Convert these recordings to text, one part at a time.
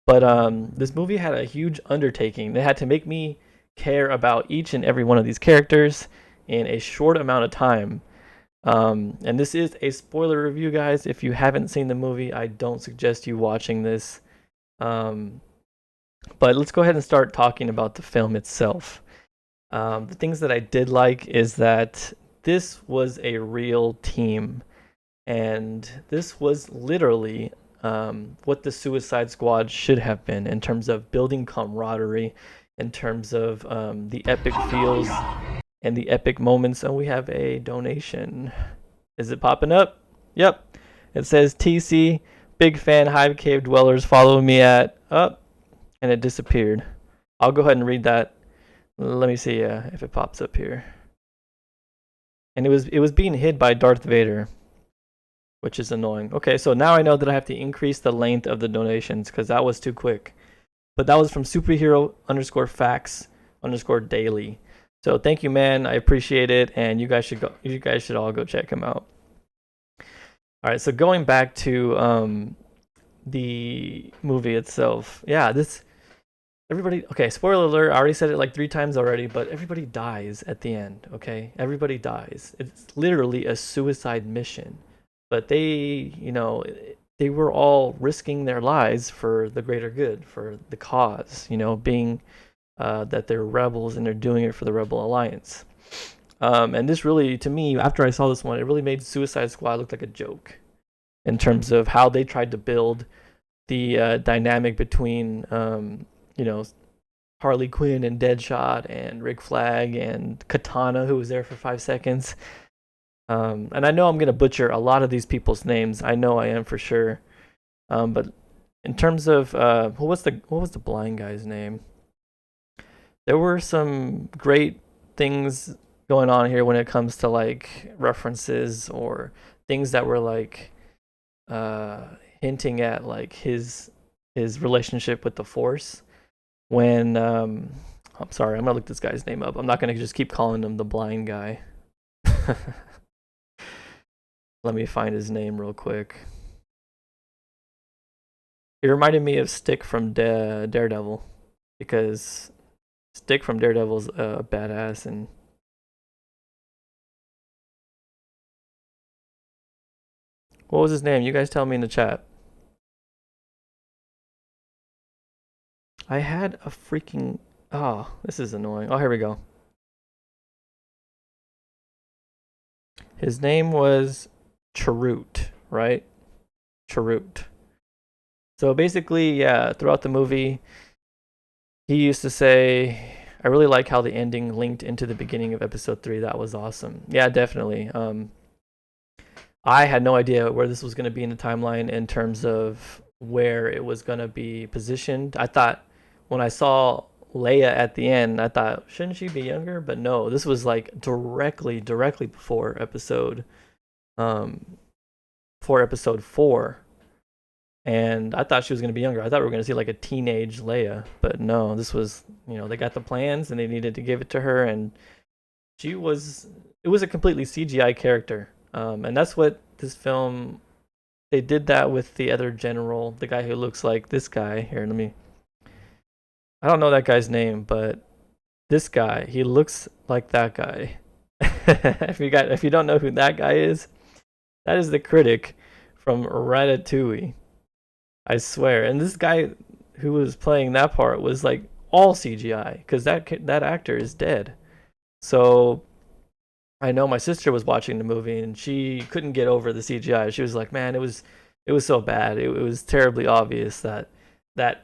But this movie had a huge undertaking. They had to make me care about each and every one of these characters in a short amount of time. And this is a spoiler review, guys. If you haven't seen the movie, I don't suggest you watching this. Um, but let's go ahead and start talking about the film itself. The things that I did like is that this was a real team, and this was literally what the Suicide Squad should have been in terms of building camaraderie, in terms of the epic feels and the epic moments. And we have a donation. Is it popping up? Yep. It says TC, big fan, Hive Cave Dwellers, follow me at up, and it disappeared. I'll go ahead and read that. Let me see if it pops up here. And it was being hid by Darth Vader, which is annoying. Okay, so now I know that I have to increase the length of the donations because that was too quick. But that was from superhero underscore facts underscore daily. So thank you, man. I appreciate it, and you guys should all go check him out. All right, so going back to the movie itself, yeah, everybody. Okay, spoiler alert. I already said it like 3 times already, but everybody dies at the end. Okay, everybody dies. It's literally a suicide mission, but they were all risking their lives for the greater good, for the cause. Being that they're rebels and they're doing it for the Rebel Alliance. And this really, to me, after I saw this one, it really made Suicide Squad look like a joke in terms of how they tried to build the dynamic between, Harley Quinn and Deadshot and Rick Flag and Katana, who was there for 5 seconds. And I know I'm gonna butcher a lot of these people's names. I know I am for sure. But in terms of what was the blind guy's name? There were some great things going on here when it comes to like references or things that were like hinting at like his relationship with the Force. When I'm sorry, I'm gonna look this guy's name up. I'm not gonna just keep calling him the blind guy. Let me find his name real quick. It reminded me of Stick from Daredevil, because Stick from Daredevil's a badass. And what was his name? You guys tell me in the chat. I had a freaking... Oh, this is annoying. Oh, here we go. His name was Chirrut, right? Chirrut. So basically, yeah, throughout the movie, he used to say, I really like how the ending linked into the beginning of episode 3. That was awesome. Yeah, definitely. I had no idea where this was going to be in the timeline in terms of where it was going to be positioned. I thought when I saw Leia at the end, I thought, shouldn't she be younger? But no, this was like directly before um, episode 4. And I thought she was going to be younger. I thought we were going to see like a teenage Leia, but no, this was, they got the plans and they needed to give it to her, and it was a completely CGI character. And that's what this film, they did that with the other general, the guy who looks like this guy. Here, I don't know that guy's name, but this guy, he looks like that guy. If you don't know who that guy is, that is the critic from Ratatouille. I swear. And this guy who was playing that part was like all CGI, because that actor is dead. So I know my sister was watching the movie and she couldn't get over the CGI. She was like, "Man, it was so bad. It was terribly obvious that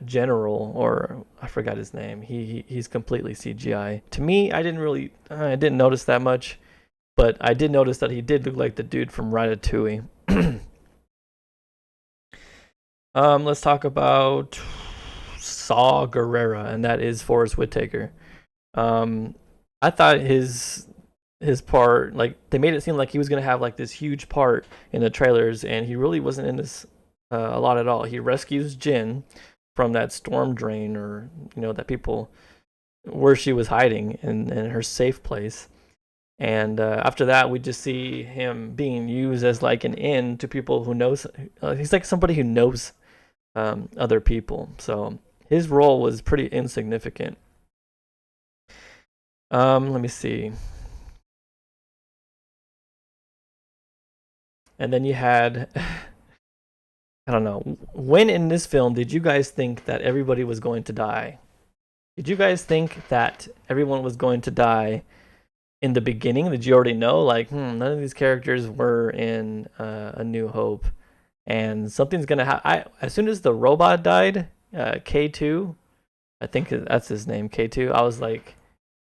general, or I forgot his name. He's completely CGI." To me, I didn't notice that much, but I did notice that he did look like the dude from Ratatouille. Let's talk about Saw Gerrera, and that is Forrest Whitaker. I thought his part, like, they made it seem like he was gonna have like this huge part in the trailers, and he really wasn't in this a lot at all. He rescues Jin from that storm drain, or that people, where she was hiding in her safe place. And after that, we just see him being used as like an in to people who knows. He's like somebody who knows other people. So his role was pretty insignificant. Let me see. And then you had, I don't know, when in this film did you guys think that everybody was going to die? Did you guys think that everyone was going to die in the beginning? Did you already know, like, none of these characters were in A New Hope, and something's gonna happen? As soon as the robot died, K2, I think that's his name, K2. I was like,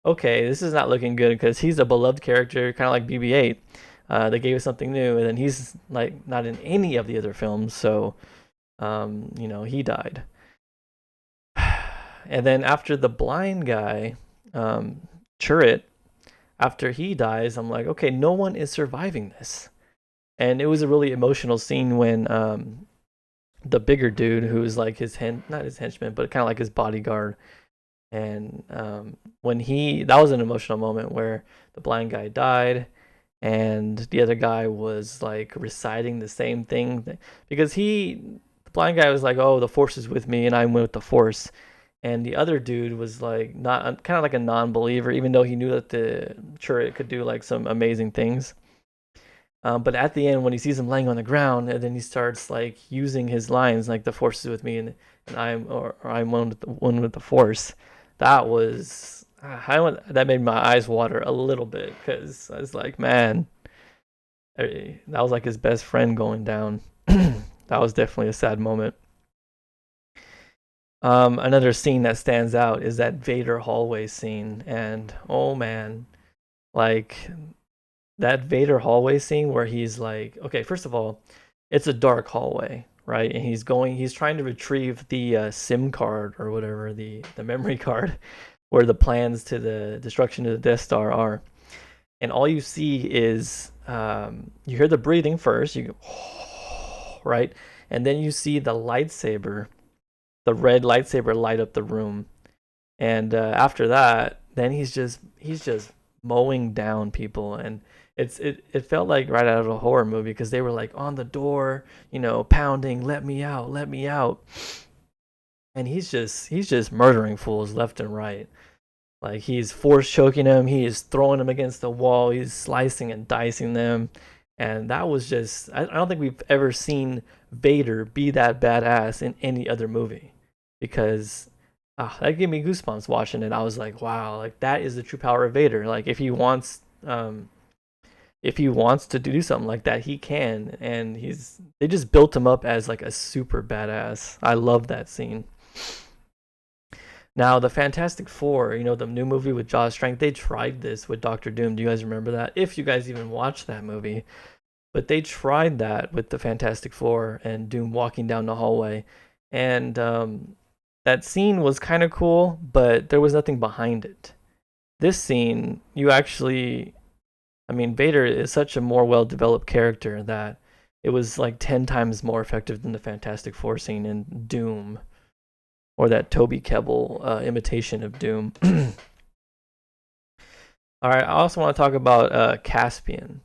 okay, this is not looking good because he's a beloved character, kind of like BB-8. They gave us something new, and then he's like not in any of the other films, so he died. And then after the blind guy, Churrit, after he dies, I'm like, okay, no one is surviving this. And it was a really emotional scene when the bigger dude, who's like not his henchman, but kind of like his bodyguard, and that was an emotional moment where the blind guy died, and the other guy was like reciting the same thing, because the blind guy was like, oh, the force is with me and I'm with the force, and the other dude was like not, kind of like a non-believer, even though he knew that the turret could do like some amazing things. But at the end, when he sees him laying on the ground, and then he starts like using his lines like, the force is with me, and I'm one with the force. That was that made my eyes water a little bit, because I was like, man, that was like his best friend going down. That was definitely a sad moment. Another scene that stands out is that Vader hallway scene, and oh man, like that Vader hallway scene where he's like, okay, first of all, it's a dark hallway, right? And he's trying to retrieve the SIM card or whatever, the memory card, where the plans to the destruction of the Death Star are. And all you see is, you hear the breathing first, you go, right? And then you see the lightsaber, the red lightsaber, light up the room. And after that, then he's just mowing down people, and it felt like right out of a horror movie, because they were like on the door, pounding, let me out, let me out. And he's just murdering fools left and right. Like, he's force choking them, he is throwing them against the wall, he's slicing and dicing them. And that was just, I don't think we've ever seen Vader be that badass in any other movie, because that gave me goosebumps watching it. I was like, wow, like that is the true power of Vader. Like, if he wants to do something like that, he can. And they just built him up as like a super badass. I love that scene. Now, the Fantastic Four, the new movie with Jaws Strength, they tried this with Doctor Doom. Do you guys remember that? If you guys even watched that movie. But they tried that with the Fantastic Four and Doom walking down the hallway. And that scene was kind of cool, but there was nothing behind it. This scene, Vader is such a more well-developed character that it was like 10 times more effective than the Fantastic Four scene in Doom, or that Toby Kebbell imitation of Doom. All right, I also want to talk about Caspian.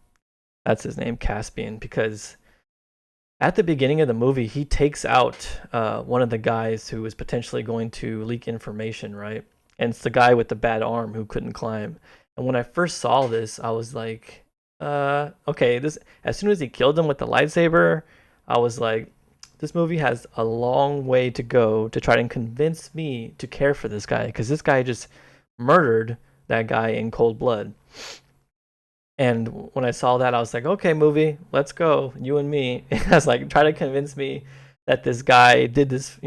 That's his name, Caspian, because at the beginning of the movie, he takes out one of the guys who was potentially going to leak information, right? And it's the guy with the bad arm who couldn't climb. And when I first saw this, I was like, okay, as soon as he killed him with the lightsaber, I was like, this movie has a long way to go to try and convince me to care for this guy, because this guy just murdered that guy in cold blood. And when I saw that, I was like, okay, movie, let's go, you and me. And I was like, try to convince me that this guy did this,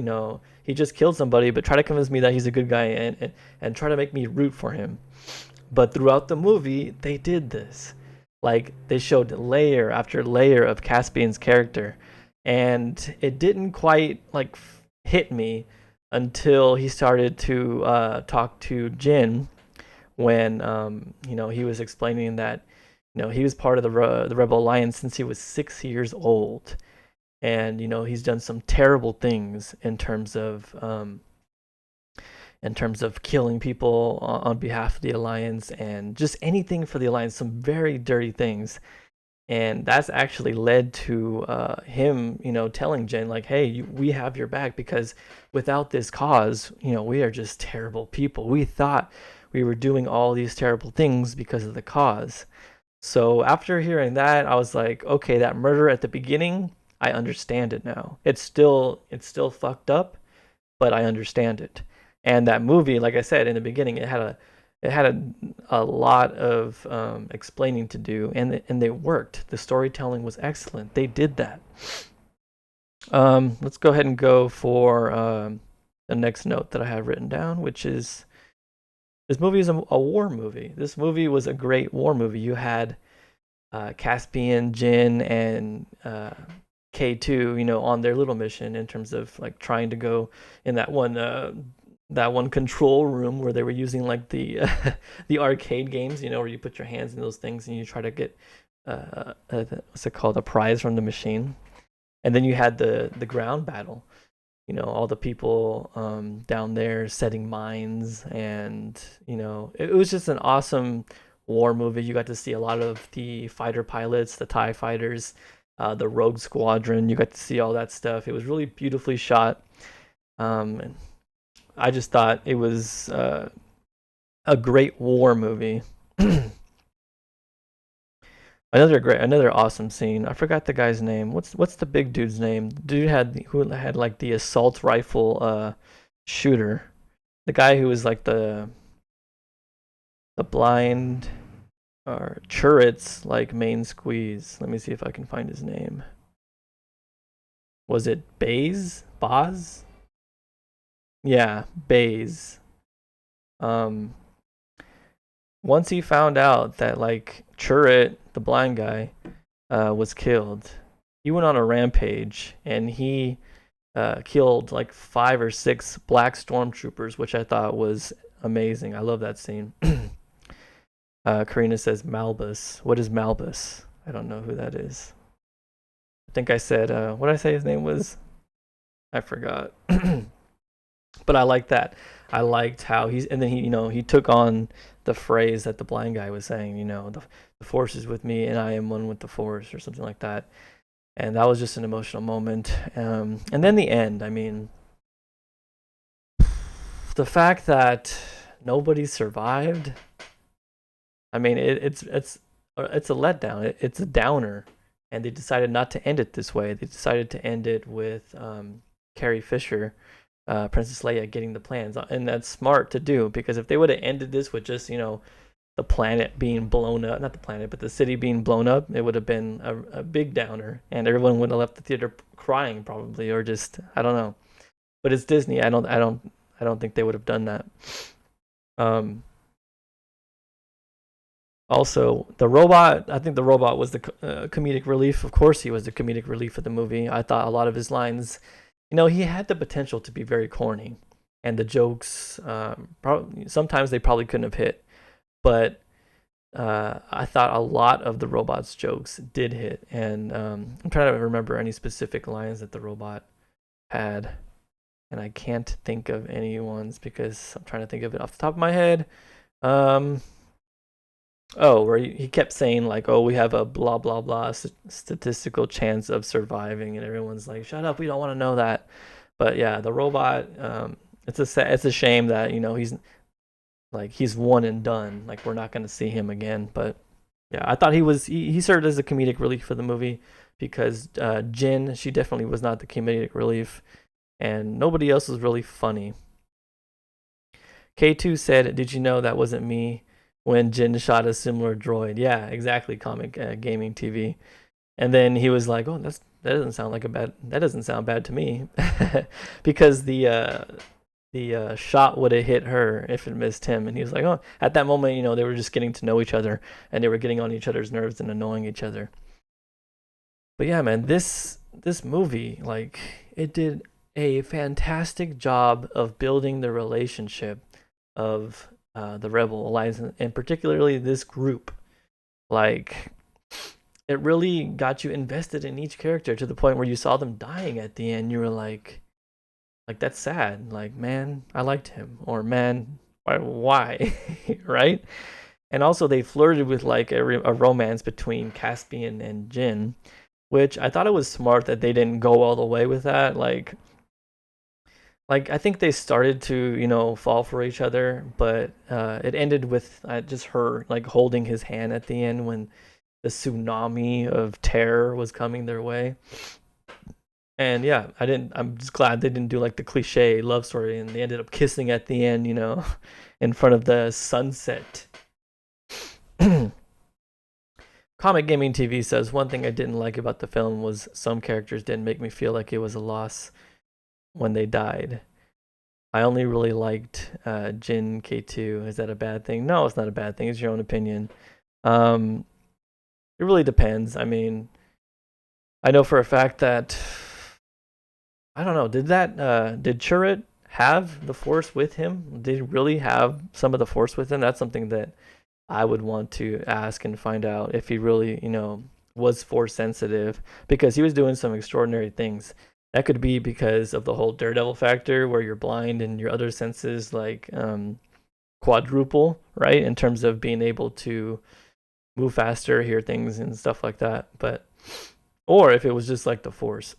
he just killed somebody, but try to convince me that he's a good guy, and try to make me root for him. But throughout the movie, they did this. Like, they showed layer after layer of Caspian's character. And it didn't quite, like, hit me until he started to talk to Jin, when, he was explaining that, he was part of the Rebel Alliance since he was 6 years old. And, he's done some terrible things in terms of killing people on behalf of the Alliance, and just anything for the Alliance, some very dirty things. And that's actually led to him, telling Jen like, "Hey, we have your back because without this cause, we are just terrible people. We thought we were doing all these terrible things because of the cause." So after hearing that, I was like, okay, that murder at the beginning, I understand it now. It's still fucked up, but I understand it. And that movie, like I said in the beginning, it had a lot of explaining to do, and they worked. The storytelling was excellent. They did that. Let's go ahead and go for the next note that I have written down, which is this movie is a war movie. This movie was a great war movie. You had Caspian, Jin, and K2, on their little mission in terms of like trying to go in that one control room where they were using like the the arcade games, where you put your hands in those things and you try to get what's it called, a prize from the machine. And then you had the ground battle, all the people down there setting mines, and it was just an awesome war movie. You got to see a lot of the fighter pilots, the TIE fighters, the Rogue Squadron. You got to see all that stuff. It was really beautifully shot. And I just thought it was a great war movie. Another awesome scene. I forgot the guy's name. What's the big dude's name? Who had like the assault rifle shooter. The guy who was like the blind or turret's like main squeeze. Let me see if I can find his name. Was it Baze? Boz? Yeah, Baze. Um, Once he found out that like Churret, the blind guy, was killed, he went on a rampage and he killed like 5 or 6 black stormtroopers, which I thought was amazing. I love that scene. Karina says Malbus. What is Malbus? I don't know who that is. I think I said, what did I say his name was? I forgot. But I like that. I liked how and then he took on the phrase that the blind guy was saying, the force is with me and I am one with the force, or something like that. And that was just an emotional moment. And then the end, I mean, the fact that nobody survived, I mean, it's a letdown. It's a downer, and they decided not to end it this way. They decided to end it with Carrie Fisher, Princess Leia, getting the plans, and that's smart to do, because if they would have ended this with just the planet being blown up, not the planet, but the city being blown up, it would have been a big downer, and everyone would have left the theater crying probably, or just, I don't know. But it's Disney. I don't think they would have done that. Also, the robot, I think the robot was the comedic relief. Of course, he was the comedic relief of the movie. I thought a lot of his lines, he had the potential to be very corny, and the jokes, sometimes they probably couldn't have hit, but I thought a lot of the robot's jokes did hit, and I'm trying to remember any specific lines that the robot had, and I can't think of any ones because I'm trying to think of it off the top of my head. Where he kept saying like, "Oh, we have a blah blah blah statistical chance of surviving," and everyone's like, "Shut up, we don't want to know that." But yeah, the robot. It's a shame that he's one and done. Like, we're not gonna see him again. But yeah, I thought he served as a comedic relief for the movie, because Jin, she definitely was not the comedic relief, and nobody else was really funny. K2 said, "Did you know that wasn't me?" When Jin shot a similar droid. Yeah, exactly. Comic gaming TV. And then he was like, "Oh, that doesn't sound bad to me," because the shot would have hit her if it missed him. And he was like, "Oh," at that moment, they were just getting to know each other, and they were getting on each other's nerves and annoying each other. But yeah, man, this movie, like, it did a fantastic job of building the relationship of the Rebel Alliance, and particularly this group. Like, it really got you invested in each character to the point where you saw them dying at the end. You were like that's sad. Like, man, I liked him, or man, why, right? And also they flirted with like a romance between Caspian and Jin, which I thought it was smart that they didn't go all the way with that. Like I think they started to, fall for each other, but it ended with just her like holding his hand at the end when the tsunami of terror was coming their way. And yeah, I'm just glad they didn't do like the cliche love story and they ended up kissing at the end, in front of the sunset. Comic Gaming TV says one thing I didn't like about the film was some characters didn't make me feel like it was a loss when they died. I only really liked Jin K2. Is that a bad thing? No, it's not a bad thing. It's your own opinion. It really depends. I mean, I know for a fact that I don't know. Did Chirrut have the Force with him? Did he really have some of the Force with him? That's something that I would want to ask and find out if he really, was Force sensitive, because he was doing some extraordinary things. That could be because of the whole Daredevil factor, where you're blind and your other senses like quadruple, right? In terms of being able to move faster, hear things, and stuff like that. Or if it was just like the Force,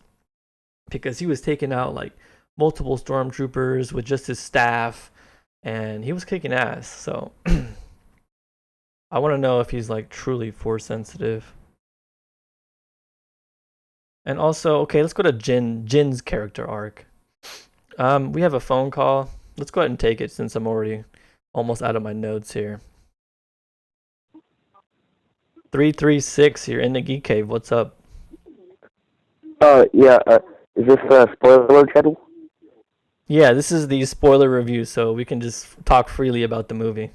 because he was taking out like multiple stormtroopers with just his staff, and he was kicking ass. So I want to know if he's like truly Force sensitive. And also, okay, let's go to Jin's character arc. We have a phone call. Let's go ahead and take it since I'm already almost out of my notes here. 336, you're in the Geek Cave. What's up? Yeah, is this a spoiler channel? Yeah, this is the spoiler review, so we can just talk freely about the movie.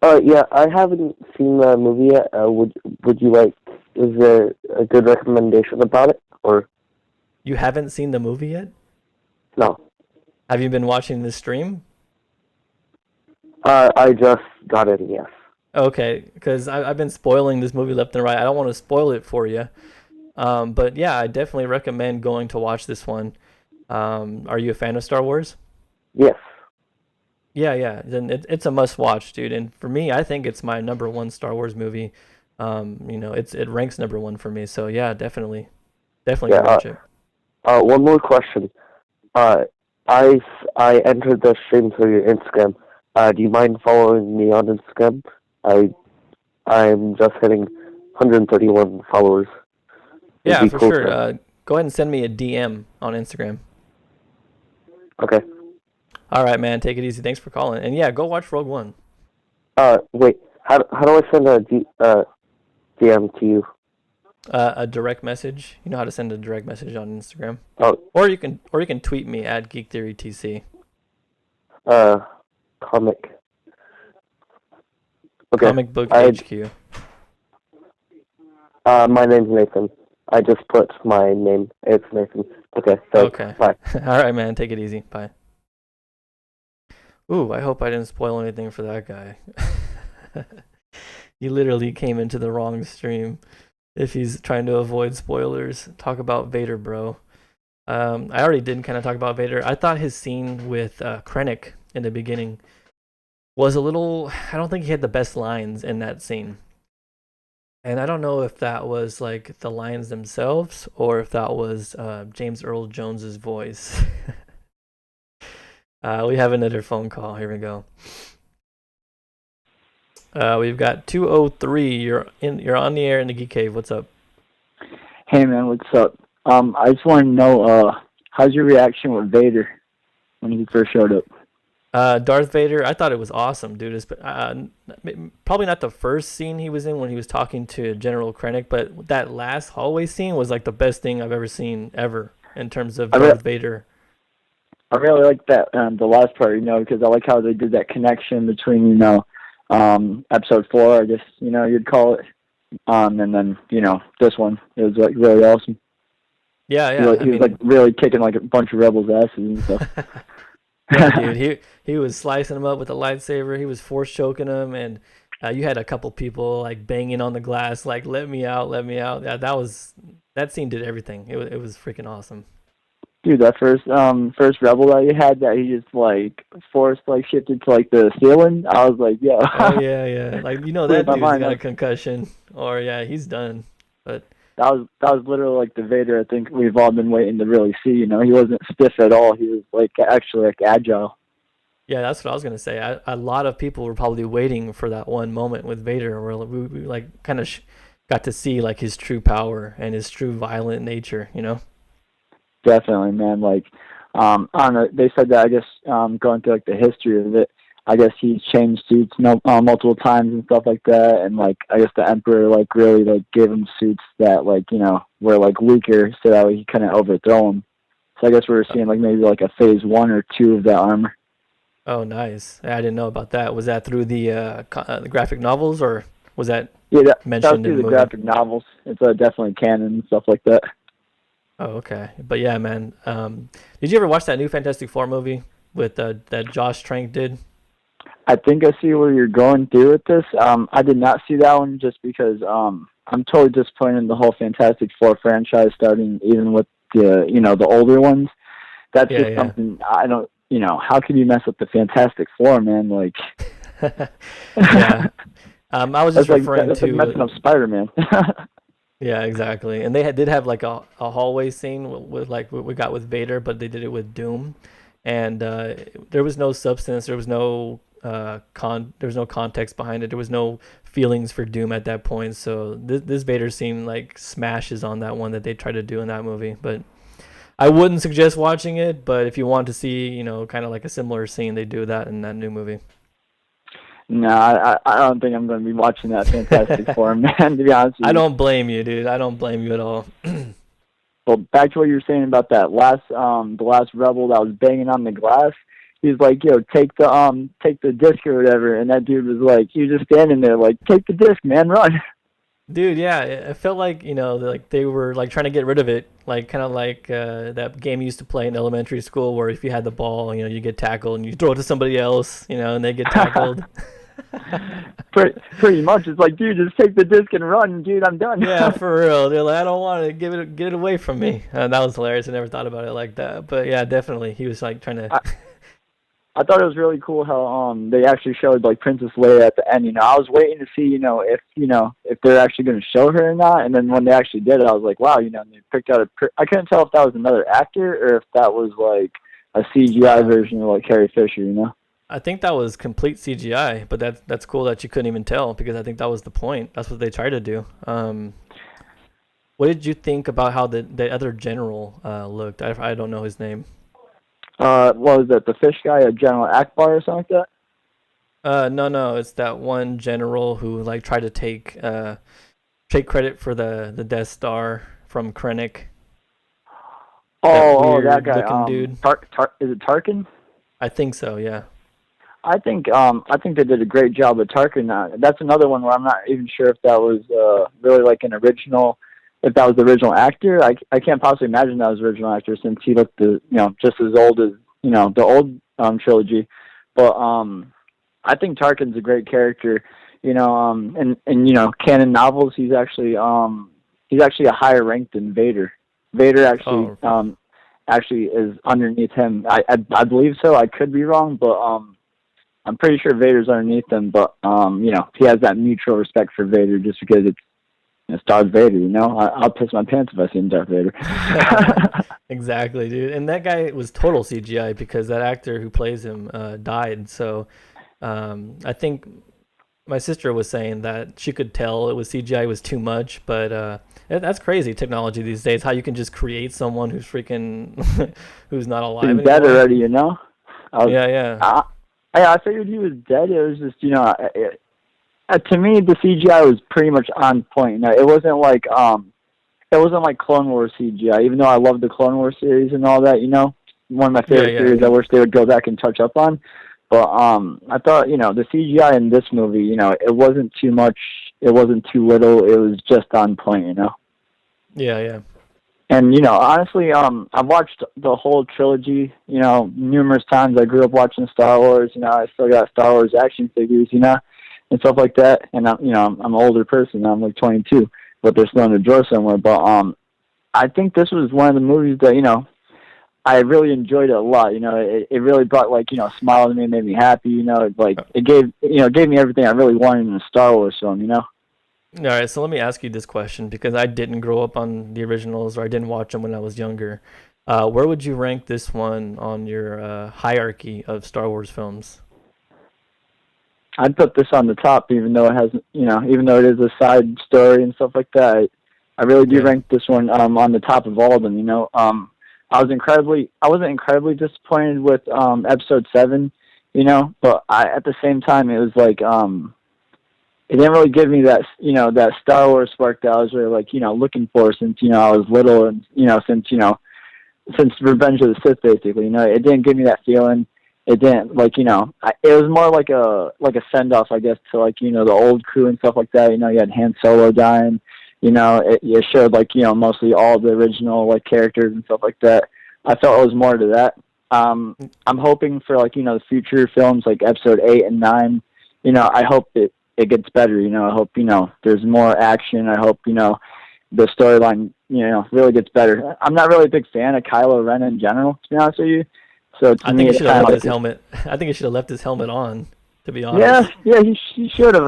Yeah, I haven't seen the movie yet. Would you like, is there a good recommendation about it, or? You haven't seen the movie yet? No. Have you been watching this stream? I just got in, yes. Okay, because I've been spoiling this movie left and right. I don't want to spoil it for you. But yeah, I definitely recommend going to watch this one. Are you a fan of Star Wars? Yes. Yeah. Then it's a must watch, dude. And for me, I think it's my number one Star Wars movie. It ranks number one for me. So yeah, definitely go watch it. One more question. I entered the stream through your Instagram. Do you mind following me on Instagram? I'm just hitting 131 followers. Yeah, for sure. Go ahead and send me a DM on Instagram. Okay. All right, man. Take it easy. Thanks for calling. And yeah, go watch Rogue One. Wait. How do I send a DM to you? A direct message. You know how to send a direct message on Instagram. Oh. Or you can tweet me at GeekTheoryTC. Comic. Okay. Comic Book HQ. My name's Nathan. I just put my name. It's Nathan. Okay. Thanks. Okay. Bye. All right, man. Take it easy. Bye. Ooh, I hope I didn't spoil anything for that guy. He literally came into the wrong stream. If he's trying to avoid spoilers, talk about Vader, bro. I already did kind of talk about Vader. I thought his scene with Krennic in the beginning was a little. I don't think he had the best lines in that scene. And I don't know if that was like the lines themselves or if that was James Earl Jones's voice. We have another phone call. Here we go. We've got 203. You're on the air in the Geek Cave. What's up? Hey man, what's up? I just want to know how's your reaction with Vader when he first showed up? Darth Vader, I thought it was awesome, dude. It's, probably not the first scene he was in when he was talking to General Krennic, but that last hallway scene was like the best thing I've ever seen ever in terms of Darth Vader. I really like that the last part, because I like how they did that connection between episode 4, I guess you'd call it, and then this one. It was like really awesome. Yeah. He was like really kicking like a bunch of rebels' asses and stuff. Yeah, dude, he was slicing them up with a lightsaber. He was force choking them, and you had a couple people like banging on the glass, like "Let me out, let me out." Yeah, that scene did everything. It was freaking awesome. Dude, that first rebel that you had that he just like forced like shifted to like the ceiling. I was like, yo, Oh yeah, yeah. Like blew that my dude's mind. got a concussion, or yeah, he's done. But That was literally like the Vader I think we've all been waiting to really see. You know, he wasn't stiff at all. He was like actually like agile. yeah, that's what I was gonna say. A lot of people were probably waiting for that one moment with Vader, where we like kind of got to see like his true power and his true violent nature. You know? Definitely, man. Like, I don't know. They said that I guess going through like the history of it, I guess he's changed suits multiple times and stuff like that. And like, I guess the Emperor like really like gave him suits that like were like weaker, so that way he couldn't overthrow him. So I guess we were seeing like maybe like a phase 1 or 2 of that armor. Oh, nice. I didn't know about that. Was that through the graphic novels, or was that Yeah, that was mentioned in through the the movie? graphic novels. It's definitely canon and stuff like that. Oh, okay. But yeah, man. Did you ever watch that new Fantastic Four movie with that Josh Trank did? I think I see where you're going through with this. I did not see that one just because I'm totally disappointed in the whole Fantastic Four franchise, starting even with the older ones. That's Yeah, just yeah. something I don't. How can you mess up the Fantastic Four, man? Like Yeah. I was just referring that's like to messing up Spider-Man. yeah, exactly. And they did have like a hallway scene with like what we got with Vader, but they did it with Doom, and there was no substance. There was no there was no context behind it. There was no feelings for Doom at that point. So this Vader scene like smashes on that one that they tried to do in that movie. But I wouldn't suggest watching it. But if you want to see, kind of like a similar scene, they do that in that new movie. No, I don't think I'm going to be watching that Fantastic Four, man. To be honest with I you. don't blame you, dude. I don't blame you at all. Well, back to what you were saying about that the last rebel that was banging on the glass. He's like, yo, take the disc or whatever, and that dude was like, he was just standing there, like, take the disc, man, run. Dude, yeah, it felt like like they were like trying to get rid of it, like kind of like that game you used to play in elementary school, where if you had the ball, you get tackled and you throw it to somebody else, and they get tackled. Pretty much, it's like, dude, just take the disc and run, dude. I'm done. Yeah, for real. They're like, I don't want to get it away from me. That was hilarious. I never thought about it like that, but yeah, definitely, he was like trying to. I thought it was really cool how they actually showed like Princess Leia at the end. I was waiting to see if they're actually going to show her or not. And then when they actually did it, I was like, wow, they picked out I couldn't tell if that was another actor or if that was like a CGI version of like Carrie Fisher. I think that was complete CGI, but that's cool that you couldn't even tell because I think that was the point. That's what they tried to do. What did you think about how the other general looked? I don't know his name. What was that? The fish guy, General Akbar or something like that? No, it's that one general who like tried to take credit for the Death Star from Krennic. That Oh, that weird guy. looking dude. Is it Tarkin? I think so, yeah. I think they did a great job with Tarkin. That's another one where I'm not even sure if that was really like an original, if that was the original actor. I can't possibly imagine that was the original actor since he looked just as old as the old trilogy. But I think Tarkin's a great character. And canon novels, he's actually a higher rank than Vader. Vader actually is underneath him. I believe so. I could be wrong, but I'm pretty sure Vader's underneath him, but he has that mutual respect for Vader just because it's Darth Vader. I'll piss my pants if I see Darth Vader. Exactly, dude. And that guy was total CGI because that actor who plays him died. So I think my sister was saying that she could tell it was CGI was too much, but that's crazy technology these days. How you can just create someone who's freaking who's not alive He's anymore. dead already, Yeah. I figured he was dead. It was just, to me, the CGI was pretty much on point. It wasn't like Clone Wars CGI, even though I love the Clone Wars series and all that. One of my favorite series. I wish they would go back and touch up on. But I thought, the CGI in this movie, it wasn't too much. It wasn't too little. It was just on point. Yeah. And, honestly, I've watched the whole trilogy, numerous times. I grew up watching Star Wars. I still got Star Wars action figures, and stuff like that. And, I'm an older person. I'm like 22, but they're still in the drawer somewhere. But I think this was one of the movies that, I really enjoyed it a lot. It really brought like a smile to me, made me happy. It gave me everything I really wanted in a Star Wars film. All right, so let me ask you this question because I didn't grow up on the originals or I didn't watch them when I was younger. Where would you rank this one on your hierarchy of Star Wars films? I'd put this on the top, even though it has, even though it is a side story and stuff like that. I really do Yeah. rank this one on the top of all of them. I wasn't incredibly disappointed with Episode 7, but at the same time, it was like it didn't really give me that that Star Wars spark that I was really like looking for since I was little, and since Revenge of the Sith, basically. It didn't give me that feeling. It didn't it was more like a send off, I guess, to the old crew and stuff like that. You had Han Solo dying. It showed mostly all the original characters and stuff like that. I felt it was more to that. I'm hoping for the future films like Episode 8 and 9. I hope it gets better. I hope there's more action. I hope the storyline really gets better. I'm not really a big fan of Kylo Ren in general, to be honest with you. So I think he should have left his helmet. I think he should have left his helmet on, to be honest. Yeah, he should have.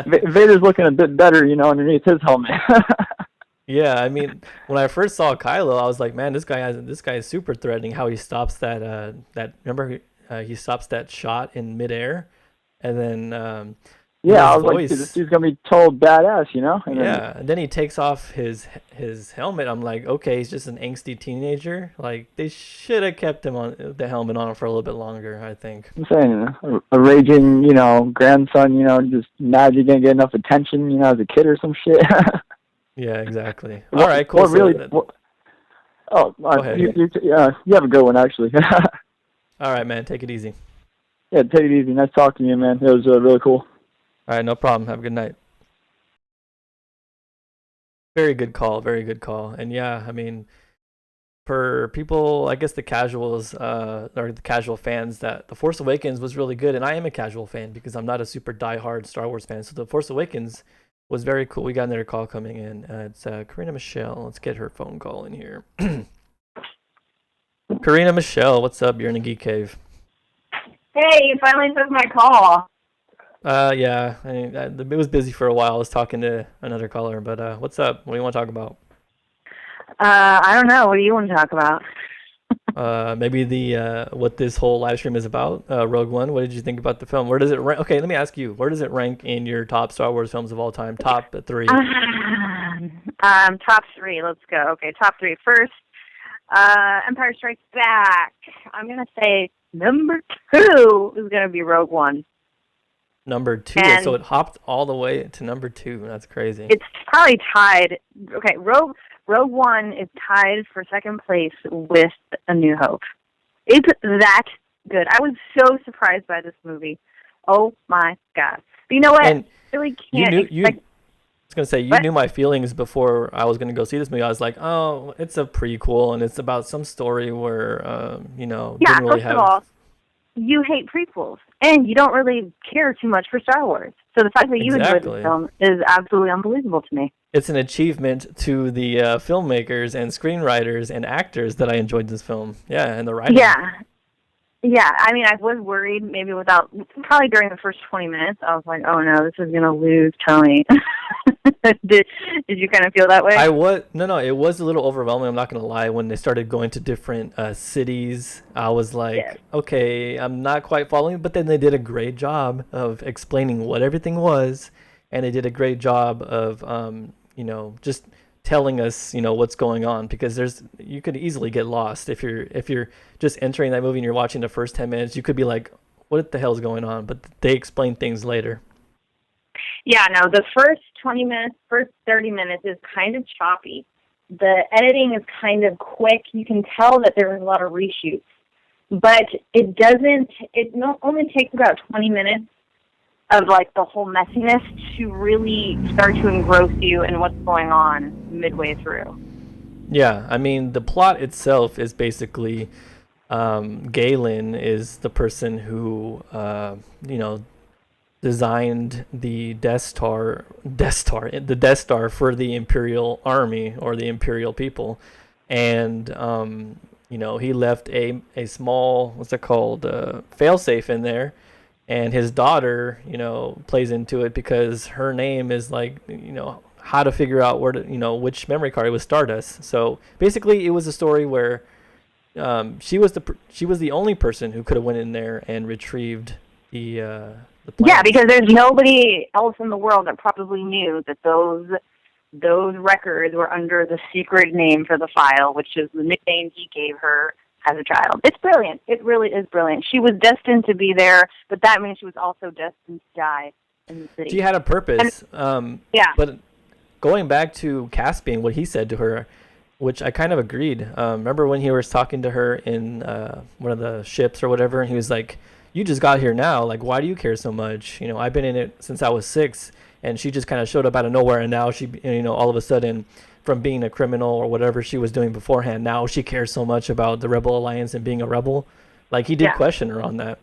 Vader's looking a bit better, underneath his helmet. Yeah, I mean, when I first saw Kylo, I was like, man, this guy is super threatening. How he stops that remember he stops that shot in midair, and then yeah, I his was voice. like, this dude's gonna be told badass, And then he takes off his helmet. I'm like, okay, he's just an angsty teenager. Like they should have kept him on the helmet on for a little bit longer, I think. I'm saying a raging, grandson, just mad you didn't get enough attention, as a kid or some shit. Yeah, exactly. All right, cool. Go ahead. You have a good one, actually. All right, man. Take it easy. Yeah, take it easy. Nice talking to you, man. It was really cool. All right, no problem. Have a good night. Very good call. Very good call. And yeah, I mean, for people, I guess the casuals or the casual fans, that The Force Awakens was really good. And I am a casual fan because I'm not a super diehard Star Wars fan. So The Force Awakens was very cool. We got another call coming in. It's Karina Michelle. Let's get her phone call in here. Karina Michelle, what's up? You're in a geek cave. Hey, you finally took my call. Yeah, I mean, it was busy for a while. I was talking to another caller, but what's up? What do you want to talk about? I don't know. What do you want to talk about? Maybe the what this whole live stream is about. Rogue One. What did you think about the film? Where does it rank? Okay, let me ask you. Where does it rank in your top Star Wars films of all time? Top 3. Top 3. Let's go. Okay, top 3. First, Empire Strikes Back. I'm gonna say number 2 is gonna be Rogue One. Number 2. So it hopped all the way to number 2. That's crazy. It's probably tied. Okay, Rogue One is tied for second place with A New Hope. It's that good. I was so surprised by this movie. Oh my god! But you know what? And I really can't. I was gonna say you knew my feelings before I was gonna go see this movie. I was like, oh, it's a prequel and it's about some story where didn't really have. First of all, you hate prequels and you don't really care too much for Star Wars. So the fact that you enjoyed this film is absolutely unbelievable to me. It's an achievement to the filmmakers and screenwriters and actors that I enjoyed this film. Yeah, and the writing. Yeah, I mean, I was worried maybe probably during the first 20 minutes, I was like, oh no, this is going to lose Tony. Did you kind of feel that way? No, it was a little overwhelming, I'm not going to lie. When they started going to different cities, I was like, okay, I'm not quite following, but then they did a great job of explaining what everything was, and they did a great job of, just telling us, what's going on, because you could easily get lost if you're just entering that movie and you're watching the first 10 minutes. You could be like, what the hell's going on? But they explain things later. Yeah, no, the first 20 minutes, first 30 minutes is kind of choppy. The editing is kind of quick. You can tell that there was a lot of reshoots, but it only takes about 20 minutes of the whole messiness to really start to engross you in what's going on midway through. Yeah, I mean, the plot itself is basically Galen is the person who designed the Death Star for the Imperial Army or the Imperial people, and he left a small, what's it called, failsafe in there, and his daughter, plays into it because her name is like, how to figure out where to, which memory card. It was Stardust. So basically, it was a story where she was the only person who could have went in there and retrieved the plans. Yeah, because there's nobody else in the world that probably knew that those records were under the secret name for the file, which is the nickname he gave her as a child. It's brilliant. It really is brilliant. She was destined to be there, but that means she was also destined to die in the city. She had a purpose. Yeah. But going back to Caspian, what he said to her, which I kind of agreed. Remember when he was talking to her in one of the ships or whatever, and he was like, "You just got here now. Like, why do you care so much? I've been in it since I was 6." And she just kind of showed up out of nowhere, and now she, all of a sudden, from being a criminal or whatever she was doing beforehand, now she cares so much about the Rebel Alliance and being a rebel. Like, he did question her on that.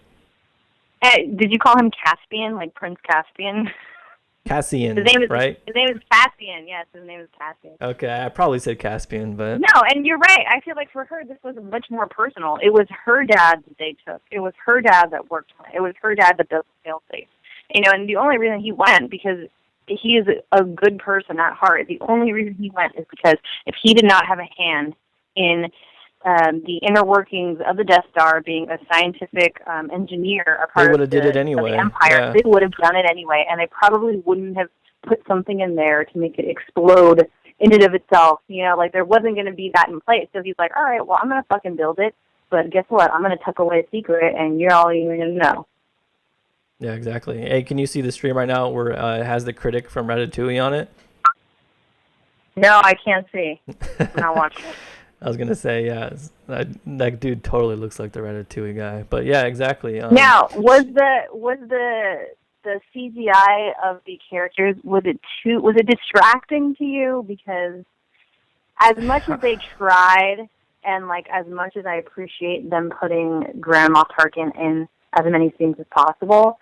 Did you call him Caspian, like Prince Caspian? Cassian, right? His name is Caspian. Yes, his name is Caspian. Okay, I probably said Caspian, but... No, and you're right. I feel like for her, this was much more personal. It was her dad that they took. It was her dad that worked on it. It was her dad that built the failsafe. And the only reason he went, because he is a good person at heart, the only reason he went is because if he did not have a hand in the inner workings of the Death Star, being a scientific engineer, a part of did it anyway. the Empire, they would have done it anyway, and they probably wouldn't have put something in there to make it explode in and of itself. There wasn't going to be that in place. So he's like, all right, well, I'm going to fucking build it, but guess what? I'm going to tuck away a secret, and you're all even going to know. Yeah, exactly. Hey, can you see the stream right now where it has the critic from Ratatouille on it? No, I can't see. I'm not watching it. I was gonna say, yeah, that dude totally looks like the Ratatouille guy. But yeah, exactly. Now, was the CGI of the characters, was it distracting to you? Because as much as they tried, and as much as I appreciate them putting Grand Moff Tarkin in as many scenes as possible,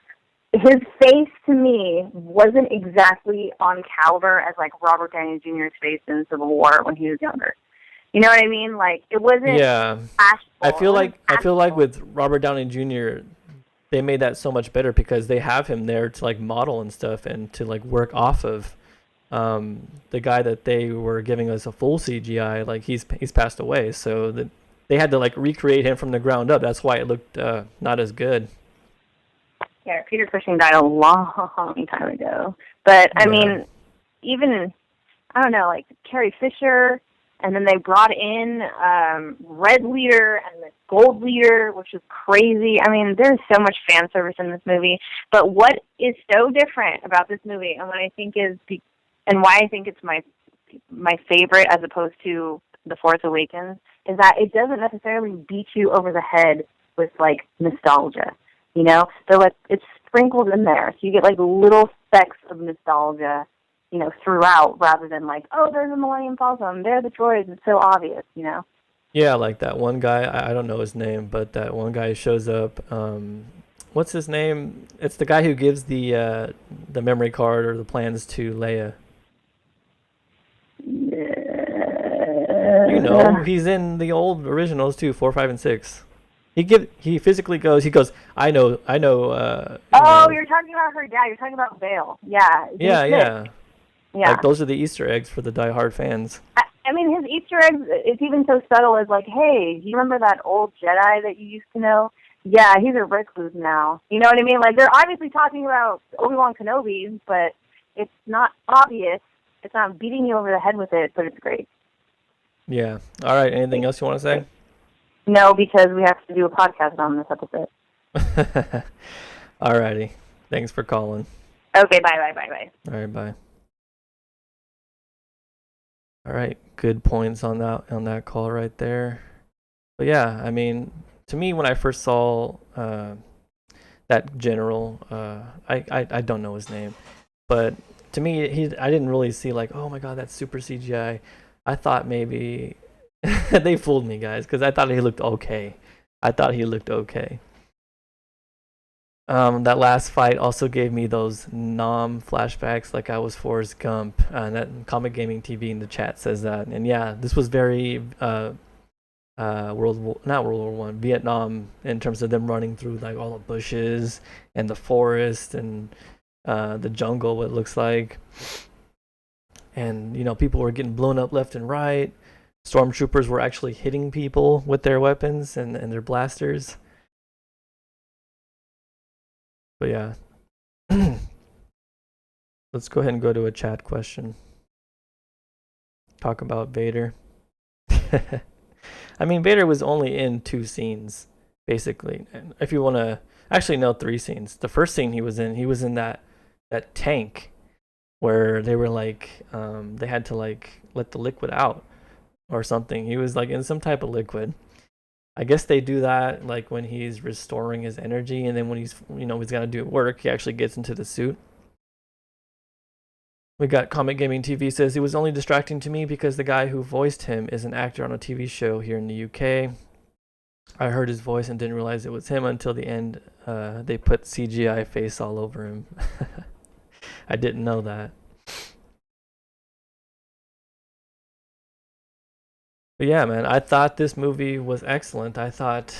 his face to me wasn't exactly on caliber as Robert Downey Jr.'s face in Civil War when he was younger. You know what I mean? It wasn't. Yeah. I feel like with Robert Downey Jr., they made that so much better because they have him there to model and stuff and to work off of. The guy that they were giving us a full CGI, he's passed away, so they had to recreate him from the ground up. That's why it looked not as good. Yeah, Peter Cushing died a long time ago. But I mean, even I don't know, Carrie Fisher. And then they brought in Red Leader and the Gold Leader, which is crazy. I mean, there's so much fan service in this movie. But what is so different about this movie, and what I think and why I think it's my favorite as opposed to The Force Awakens, is that it doesn't necessarily beat you over the head with nostalgia. It's sprinkled in there, so you get little specks of nostalgia throughout, rather than oh, there's a Millennium Falcon, there are the droids, it's so obvious, Yeah, that one guy, I don't know his name, but that one guy shows up, what's his name? It's the guy who gives the memory card or the plans to Leia. He's in the old originals too, 4, 5, and 6. He physically goes, I know. Oh, you're talking about her dad, you're talking about Bale. Yeah. Yeah. Yeah. Those are the Easter eggs for the diehard fans. I mean, his Easter eggs, it's even so subtle as hey, do you remember that old Jedi that you used to know? Yeah, he's a recluse now. You know what I mean? They're obviously talking about Obi-Wan Kenobi, but it's not obvious. It's not beating you over the head with it, but it's great. Yeah. All right, anything else you want to say? No, because we have to do a podcast on this episode. All righty. Thanks for calling. Okay, bye. All right, bye. All right, good points on that call right there. But yeah, I mean, to me, when I first saw that general, I don't know his name, but to me, I didn't really see oh my god, that's super CGI. I thought maybe they fooled me, guys, because I thought he looked okay. That last fight also gave me those Nom flashbacks I was Forrest Gump. And that Comic Gaming TV in the chat says that. And yeah, this was very not World War One, Vietnam, in terms of them running through like all the bushes and the forest and the jungle, what it looks like. And people were getting blown up left and right. Stormtroopers were actually hitting people with their weapons and their blasters. But yeah. Let's go ahead and go to a chat question. Talk about Vader. I mean, Vader was only in 2 scenes, basically. And if you want to, actually, no, 3 scenes. The first scene he was in that tank where they were like, they had to like let the liquid out or something. He was like in some type of liquid. I guess they do that like when he's restoring his energy, and then when he's got to do work, he actually gets into the suit. We got Comic Gaming TV says, it was only distracting to me because the guy who voiced him is an actor on a TV show here in the UK. I heard his voice and didn't realize it was him until the end. They put CGI face all over him. I didn't know that. But yeah, man, I thought this movie was excellent. I thought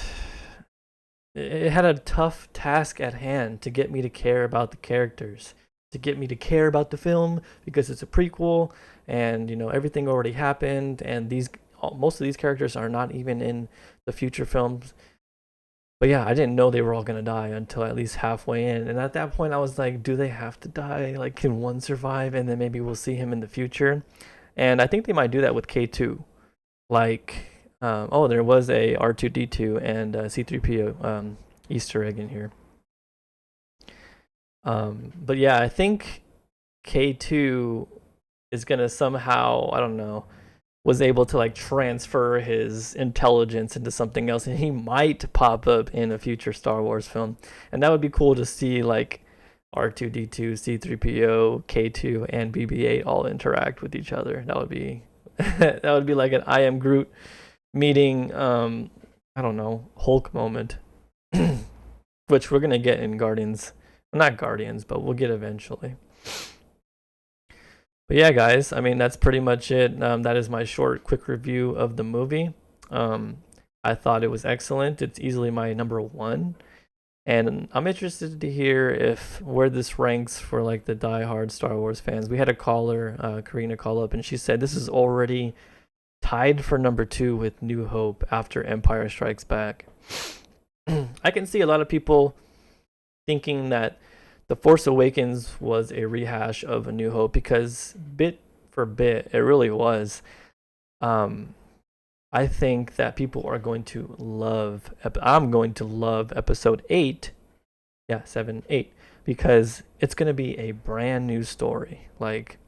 it had a tough task at hand to get me to care about the characters, to get me to care about the film, because it's a prequel and everything already happened, and most of these characters are not even in the future films. But yeah, I didn't know they were all gonna die until at least halfway in, and at that point I was like, do they have to die? Like, can one survive and then maybe we'll see him in the future? And I think they might do that with K2. Like, there was a R2D2 and C3PO Easter egg in here. But yeah, I think K2 is gonna somehow, I don't know, was able to like transfer his intelligence into something else, and he might pop up in a future Star Wars film, and that would be cool to see, like R2D2, C3PO, K2, and BB-8 all interact with each other. That would be that would be like an I Am Groot meeting I don't know, Hulk moment. Which we're gonna get in Guardians. Not Guardians, but we'll get eventually. But yeah, guys, I mean, that's pretty much it. That is my short, quick review of the movie. I thought it was excellent. It's easily my number 1. And I'm interested to hear where this ranks for like the diehard Star Wars fans. We had a caller, Karina, call up, and she said this is already tied for number 2 with New Hope after Empire Strikes Back. I can see a lot of people thinking that The Force Awakens was a rehash of A New Hope, because bit for bit, it really was. I think that people are going to love, I'm going to love episode 8, 7, 8, because it's going to be a brand new story. Like,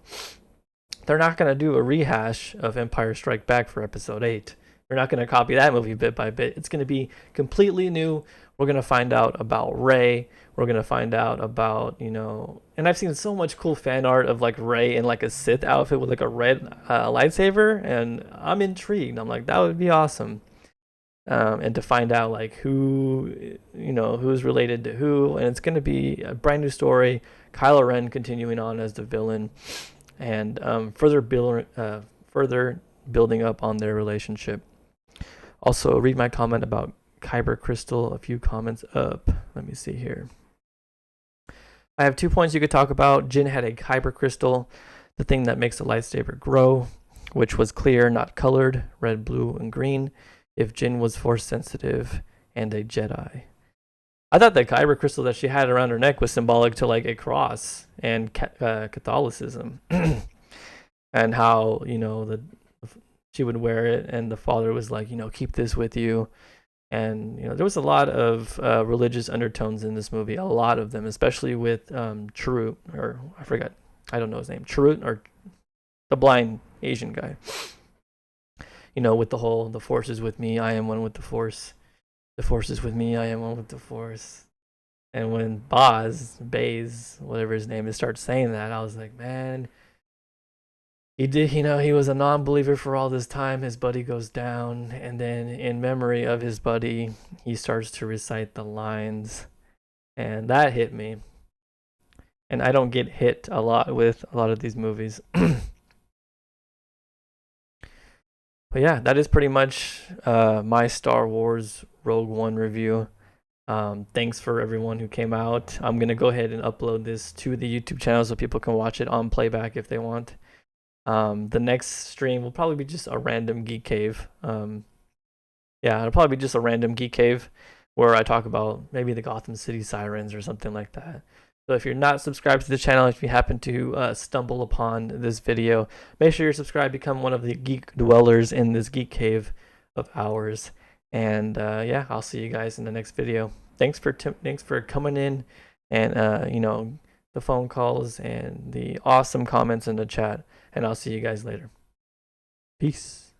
they're not going to do a rehash of Empire Strike Back for episode 8. They're not going to copy that movie bit by bit. It's going to be completely new. We're going to find out about Rey. We're going to find out about, and I've seen so much cool fan art of like Rey in like a Sith outfit with like a red lightsaber, and I'm intrigued. I'm like, that would be awesome. And to find out like who's related to who, and it's going to be a brand new story. Kylo Ren continuing on as the villain, and further building up on their relationship. Also, read my comment about Kyber Crystal a few comments up. Let me see here. I have 2 points you could talk about. Jin had a Kyber Crystal, the thing that makes the lightsaber grow, which was clear, not colored, red, blue, and green, if Jin was force sensitive and a Jedi. I thought the Kyber Crystal that she had around her neck was symbolic to like a cross and Catholicism. And how, she would wear it, and the father was like, keep this with you. And there was a lot of religious undertones in this movie, a lot of them, especially with Chirrut, or I don't know his name, Chirrut, or the blind Asian guy. With the whole, the Force is with me, I am one with the Force. The Force is with me, I am one with the Force. And when Baze, whatever his name is, starts saying that, I was like, man, he did, he was a non-believer for all this time. His buddy goes down, and then in memory of his buddy, he starts to recite the lines, and that hit me. And I don't get hit a lot with a lot of these movies. But But yeah, that is pretty much my Star Wars Rogue One review. Thanks for everyone who came out. I'm gonna go ahead and upload this to the YouTube channel so people can watch it on playback if they want. The next stream will probably be just a random geek cave. Yeah, it'll probably be just a random geek cave where I talk about maybe the Gotham City Sirens or something like that. So if you're not subscribed to the channel, if you happen to stumble upon this video, make sure you're subscribed, become one of the geek dwellers in this geek cave of ours. And yeah, I'll see you guys in the next video. Thanks for coming in, and you know, the phone calls and the awesome comments in the chat. And I'll see you guys later. Peace.